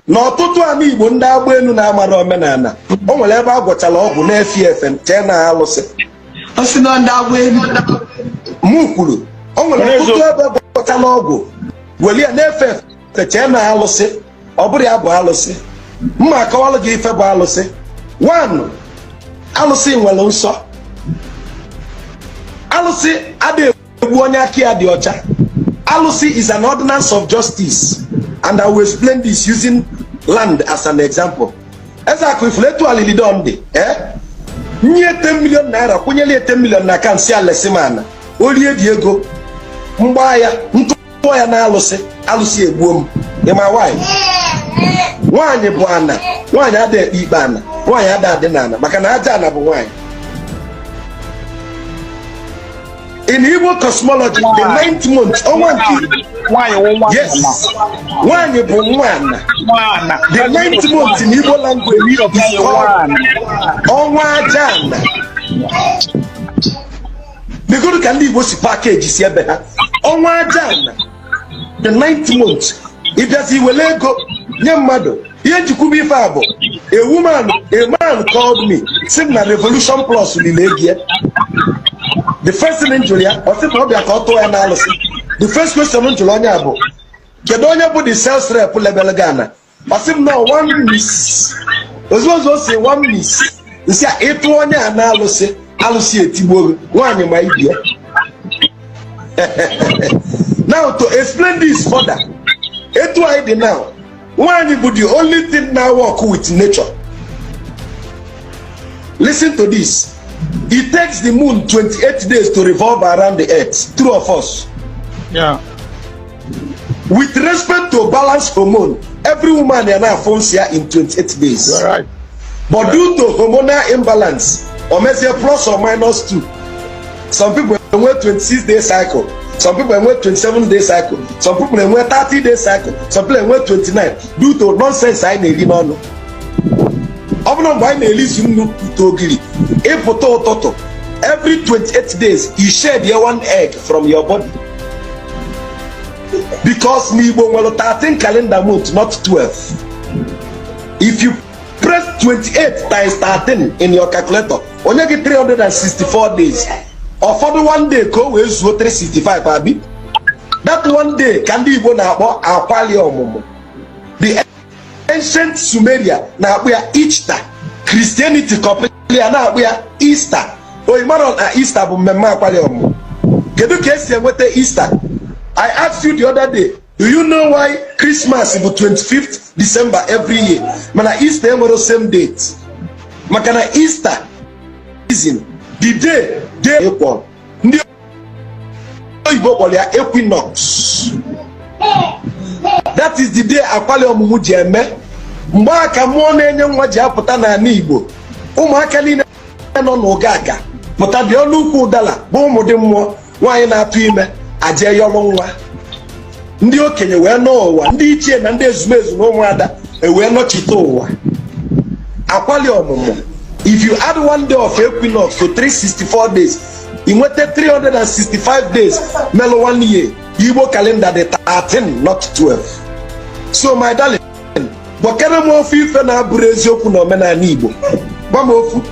n'ọtụtụ ama Igbo ndị agba elu na-amara omenala o nwere ebe a gwọchara ọgwụ na-efe efe chee na alụsị mụ kwuru o nwere ọtụtụ ebe gwọchara ọgwụ weli ya na-efe efe chee na alụsị ọ bụrụ ya bụ alụsị mma akọwalụ gị ife bụ alụsị. 1 alụsị nwere nsọ. alụsị adịghị egbu onye aka ya dị ọcha. alụsị is an ordinance of justice, and I will explain this using land as an example. Eze akụ ifuru etu alili don dị nye 10 million naira kwụnyere 10 million na akaụntụ si alesimana olie dị ego mgba ya ntụọ ya na alụsị egbuo m. ịma nwaanyị bụ ana, nwaanyị ada ekpe ikpe ana, nwaanyị ada adị n'ana maka na aja ana bụ nwaanyị. In Igbo cosmology, the 9th month, yes, nwaanyị bụ nwana. The 9th month in Igbo language is called ọnwa aja ana. Biko ka ndị Igbo si package si ebe ha ọnwa aja ana. The 9th month, ịbịazi wele ego nye mmadụ ihe njikwa ife a bụ a man called me sị na Revolution Plus lile ego. The first thing njụrụ ya ọ sị na ọ bịa ka ọ tụọ ya n'alụsị. The first question njụrụ onye a bụ kedu onye bụ the sales rep level Ghana? Ọ sị m na 1 miss ozugbo o si 1 miss nsị a ịtụ onye a n'alụsị alụsị etigbo nwaanyị ma ibie. Now to explain this further, etu anyị dị now nwaanyị bụ the only thing now work with nature. Listen to this. It takes the moon 28 days to revolve around the earth. True or false? Yeah. With respect to balance hormone, every woman is now phones here in 28 days. You're right. But due to hormonal imbalance, or maybe plus or minus 2, some people have a 26-day cycle, some people have a 27-day cycle, some people have a 30-day cycle, some people have a 29. Due to nonsense, I need to know. Every 28 days you shed your 1 egg from your body, because Nibo will 13 calendar months, not 12. If you press 28 times 13 in your calculator, only get 364 days. Or for the 1 day go with 365 abi. That 1 day can be one about our paleo. The ancient Sumeria now we are Easter. Christianity completely now we are Easter. Oh, you man Easter but mema paleo. Can you guess what the Easter? I asked you the other day, do you know why Christmas is the 25th December every year? Man, Easter is the same date. Man, Easter season the day equal. Equinox. That is the day akwali omumu ji eme. Mgbe aka mmụọ na-enye nwa ji apụta n'ala Igbo. Ụmụaka niile nọ n'ụgaga pụta dị ọnụ ukwu ụdala bụ ụmụ dị mmụọ nwaanyị na-atụ ime aje yọrọ nwa. Ndị okenye wee nọ ụwa, ndị ichie na ndị ezumezu na ụmụada wee nọchite ụwa. Akwali ọmụmụ. If you add 1 day of equinox to 364 days, you get 365 days, mellow 1 year. Igbo calendar the 13, not 12. So my darling, what can I more feel for now? Brezio kuno mena Igbo. Bamofu.